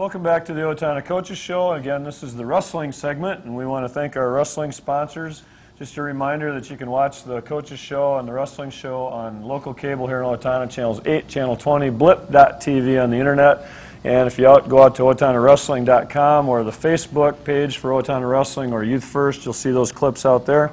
Welcome back to the Owatonna Coaches Show. Again, this is the wrestling segment, and we want to thank our wrestling sponsors. Just a reminder that you can watch the Coaches Show and the wrestling show on local cable here in Owatonna, channels 8, channel 20, blip.tv on the internet. And if you go out to OwatonnaWrestling.com or the Facebook page for Owatonna Wrestling or Youth First, you'll see those clips out there.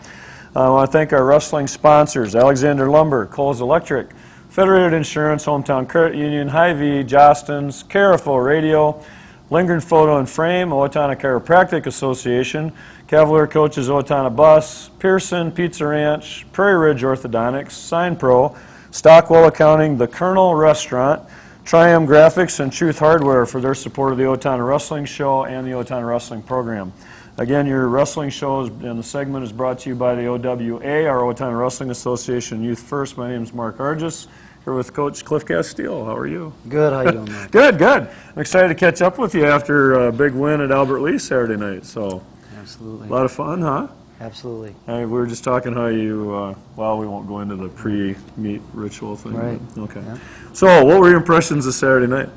I want to thank our wrestling sponsors, Alexander Lumber, Coles Electric, Federated Insurance, Hometown Credit Union, Hy-Vee, Jostens, Carafo Radio, Lindgren Photo and Frame, Owatonna Chiropractic Association, Cavalier Coaches Owatonna Bus, Pearson, Pizza Ranch, Prairie Ridge Orthodontics, Sign Pro, Stockwell Accounting, The Colonel Restaurant, Triumph Graphics, and Truth Hardware for their support of the Owatonna Wrestling Show and the Owatonna Wrestling Program. Again, your wrestling show and the segment is brought to you by the OWA, our Owatonna Wrestling Association Youth First. My name is Mark Arjes. Here with Coach Cliff Casteel. How are you? Good. How you doing, Mark? Good, good. I'm excited to catch up with you after a big win at Albert Lee Saturday night. So, absolutely. A lot of fun, huh? Absolutely. We were just talking how you, well, we won't go into the pre-meet ritual thing. Right. Okay. Yeah. So, what were your impressions of Saturday night?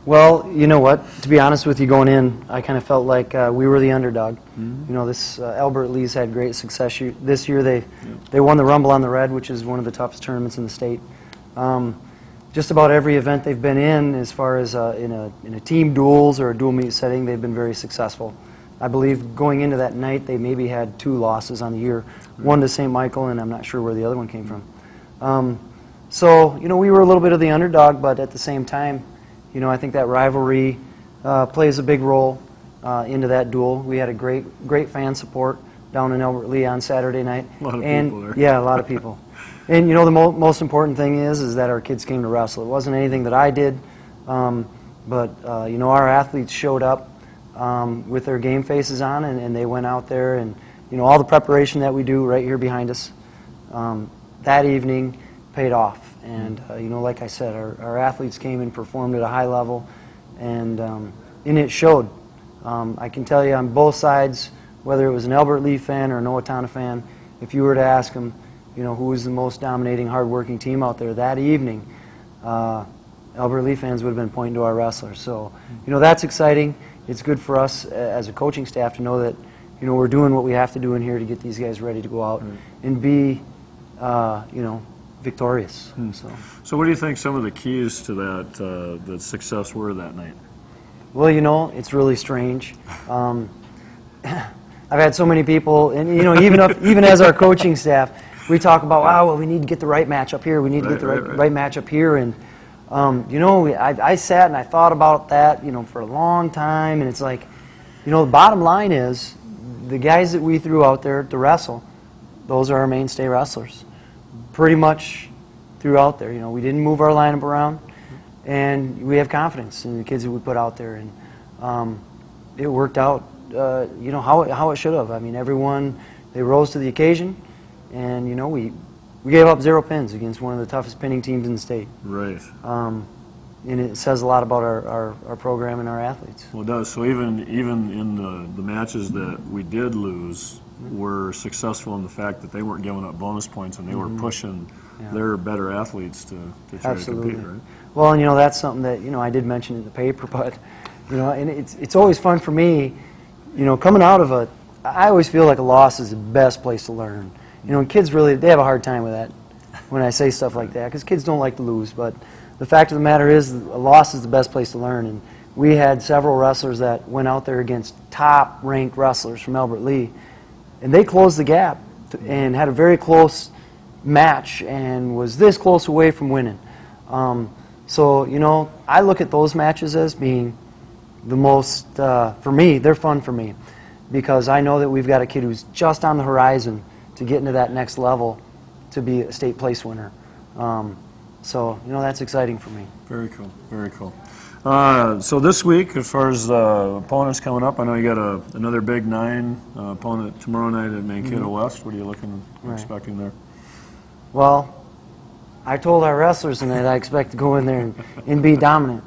Well, you know what? To be honest with you, going in, I kind of felt like we were the underdog. Mm-hmm. You know, this Albert Lee's had great success this year. They won the Rumble on the Red, which is one of the toughest tournaments in the state. Just about every event they've been in, as far as in a team duels or a dual meet setting, they've been very successful. I believe going into that night, they maybe had 2 losses on the year, one to St. Michael, and I'm not sure where the other one came from. So, you know, we were a little bit of the underdog, but at the same time, you know, I think that rivalry plays a big role into that duel. We had a great fan support down in Albert Lee on Saturday night. A lot of people there. Yeah, a lot of people. And you know, the most important thing is that our kids came to wrestle. It wasn't anything that I did, but you know, our athletes showed up with their game faces on, and they went out there, and you know, all the preparation that we do right here behind us that evening paid off. And you know, like I said, our athletes came and performed at a high level, and it showed. I can tell you on both sides, whether it was an Albert Lee fan or an Owatonna fan, if you were to ask them, you know, who was the most dominating, hard-working team out there that evening, Albert Lee fans would have been pointing to our wrestlers. So, you know, that's exciting. It's good for us as a coaching staff to know that, you know, we're doing what we have to do in here to get these guys ready to go out and be, you know, victorious. So what do you think some of the keys to that success were that night? Well, you know, it's really strange. I've had so many people, and you know, even as our coaching staff, we talk about, wow, well, we need to get the right match up here. We need to get the right match up here. And, you know, I sat and I thought about that, you know, for a long time. And it's like, you know, the bottom line is the guys that we threw out there to wrestle, those are our mainstay wrestlers. Pretty much throughout there. You know, we didn't move our lineup around. And we have confidence in the kids that we put out there. And it worked out, you know, how it should have. I mean, everyone, they rose to the occasion. And, you know, we gave up 0 pins against one of the toughest pinning teams in the state. Right. And it says a lot about our program and our athletes. Well, it does. So even in the matches that we did lose, were successful in the fact that they weren't giving up bonus points and they were pushing their better athletes to try to compete, right? Well, and, you know, that's something that, you know, I did mention in the paper, but, you know, and it's always fun for me, you know, coming out of I always feel like a loss is the best place to learn. You know, kids really, they have a hard time with that when I say stuff like that, because kids don't like to lose. But the fact of the matter is, a loss is the best place to learn. And we had several wrestlers that went out there against top-ranked wrestlers from Albert Lee, and they closed the gap and had a very close match and was this close away from winning. So, you know, I look at those matches as being the most, for me, they're fun for me, because I know that we've got a kid who's just on the horizon to get into that next level to be a state place winner. So, you know, that's exciting for me. Very cool, very cool. So this week, as far as opponents coming up, I know you got another Big 9 opponent tomorrow night at Mankato West. What are you expecting there? Well, I told our wrestlers tonight I expect to go in there and be dominant.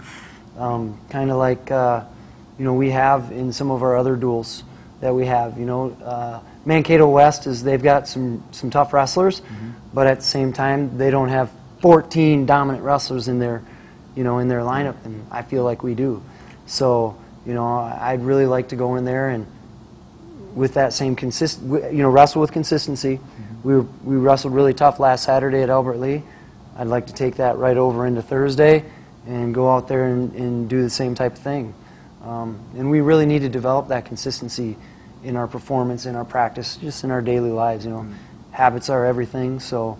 Kind of like, you know, we have in some of our other duels that we have. You know, Mankato West they've got some tough wrestlers, but at the same time they don't have 14 dominant wrestlers in their, you know, in their lineup, and I feel like we do. So, you know, I'd really like to go in there and with that same wrestle with consistency. We wrestled really tough last Saturday at Albert Lee. I'd like to take that right over into Thursday and go out there and do the same type of thing. And we really need to develop that consistency in our performance, in our practice, just in our daily lives. You know, habits are everything. So,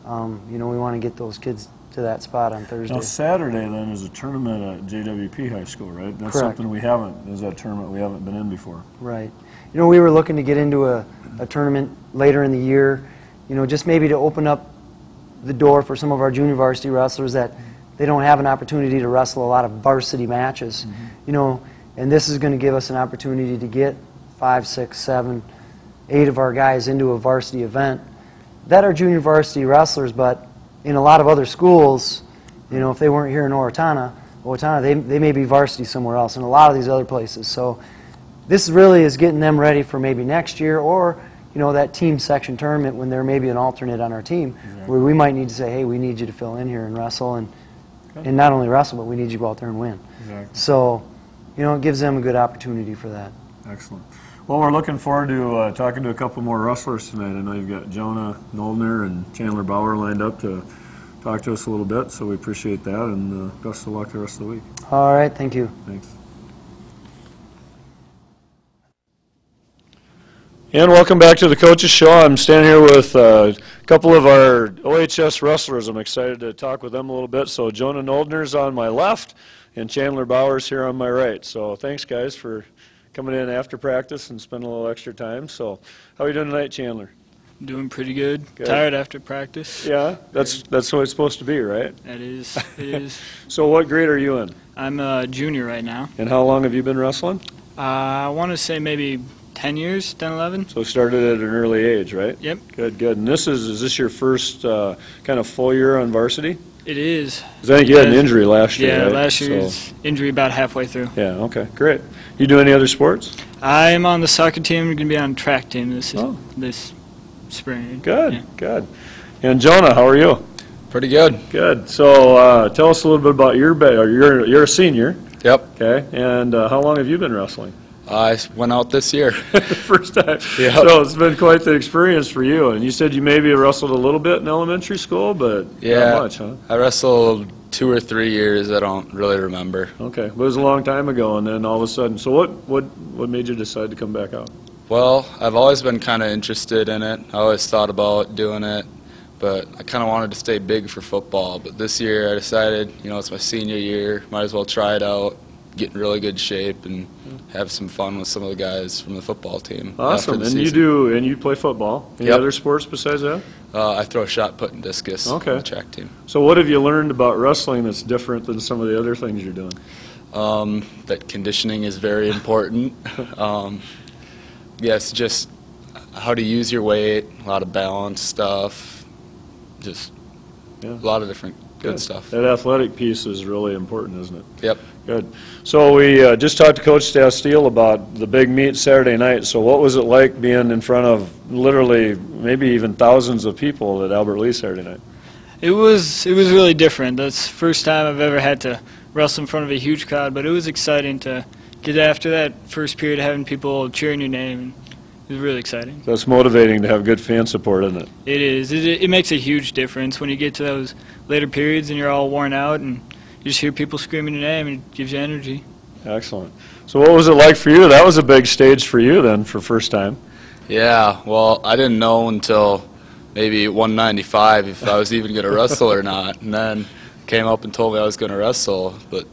you know, we want to get those kids to that spot on Thursday. Now Saturday then is a tournament at JWP High School, right? That's Correct. something is that tournament we haven't been in before. Right. You know, we were looking to get into a tournament later in the year, you know, just maybe to open up the door for some of our junior varsity wrestlers that they don't have an opportunity to wrestle a lot of varsity matches. You know, and this is going to give us an opportunity to get 5, 6, 7, 8 of our guys into a varsity event that are junior varsity wrestlers, but in a lot of other schools, you know, if they weren't here in Owatonna, they may be varsity somewhere else in a lot of these other places. So this really is getting them ready for maybe next year, or, you know, that team section tournament when there may be an alternate on our team, where we might need to say, hey, we need you to fill in here and wrestle, and not only wrestle, but we need you to go out there and win. So, you know, it gives them a good opportunity for that. Excellent. Well, we're looking forward to talking to a couple more wrestlers tonight. I know you've got Jonah, Noeldner, and Chandler Bauer lined up to talk to us a little bit, so we appreciate that, and best of luck the rest of the week. All right, thank you. Thanks. And welcome back to the Coaches Show. I'm standing here with a couple of our OHS wrestlers. I'm excited to talk with them a little bit. So Jonah Noeldner's on my left, and Chandler Bauer's here on my right. So thanks, guys, for coming in after practice and spending a little extra time. So how are you doing tonight, Chandler? Doing pretty good. Tired after practice. Yeah, that's what it's supposed to be, right? It is. It is. So what grade are you in? I'm a junior right now. And how long have you been wrestling? I want to say maybe 10 years, 10, 11. So started at an early age, right? Yep. Good, good. And is this your first kind of full year on varsity? It is. Because I think you had an injury last year, Yeah, right? last year's injury about halfway through. Yeah, okay, great. You do any other sports? I'm on the soccer team. I'm going to be on track team this spring. Good, yeah. Good. And Jonah, how are you? Pretty good. Good. So tell us a little bit about you're a senior. Yep. Okay. And how long have you been wrestling? I went out this year. First time. Yep. So it's been quite the experience for you. And you said you maybe wrestled a little bit in elementary school, but not much, huh? I wrestled 2 or 3 years. I don't really remember. Okay. But it was a long time ago, and then all of a sudden. So what made you decide to come back out? Well, I've always been kind of interested in it. I always thought about doing it, but I kind of wanted to stay big for football. But this year I decided, you know, it's my senior year, might as well try it out, get in really good shape, and have some fun with some of the guys from the football team. Awesome. And you play football. Any other sports besides that? I throw shot put and discus on the track team. So what have you learned about wrestling that's different than some of the other things you're doing? That conditioning is very important. Yes, just how to use your weight, a lot of balance stuff, just a lot of different good stuff. That athletic piece is really important, isn't it? Yep. Good. So we just talked to Coach Casteel about the big meet Saturday night. So what was it like being in front of literally maybe even thousands of people at Albert Lee Saturday night? It was really different. That's the first time I've ever had to wrestle in front of a huge crowd, but it was exciting to get after that first period having people cheering your name. And it was really exciting. That's motivating to have good fan support, isn't it? It is. It makes a huge difference when you get to those later periods and you're all worn out and you just hear people screaming your name and it gives you energy. Excellent. So what was it like for you? That was a big stage for you then for first time. Yeah, well, I didn't know until maybe 195 if I was even going to wrestle or not. And then came up and told me I was going to wrestle. But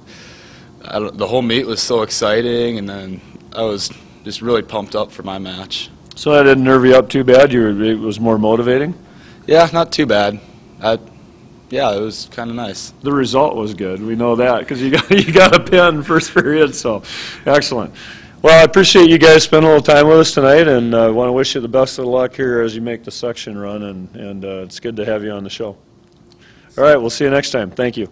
the whole meet was so exciting, and then I was just really pumped up for my match. So that didn't nerve you up too bad? It was more motivating? Yeah, not too bad. Yeah, it was kind of nice. The result was good. We know that because you got a pin first period, so excellent. Well, I appreciate you guys spending a little time with us tonight, and I want to wish you the best of luck here as you make the section run, and it's good to have you on the show. All right, we'll see you next time. Thank you.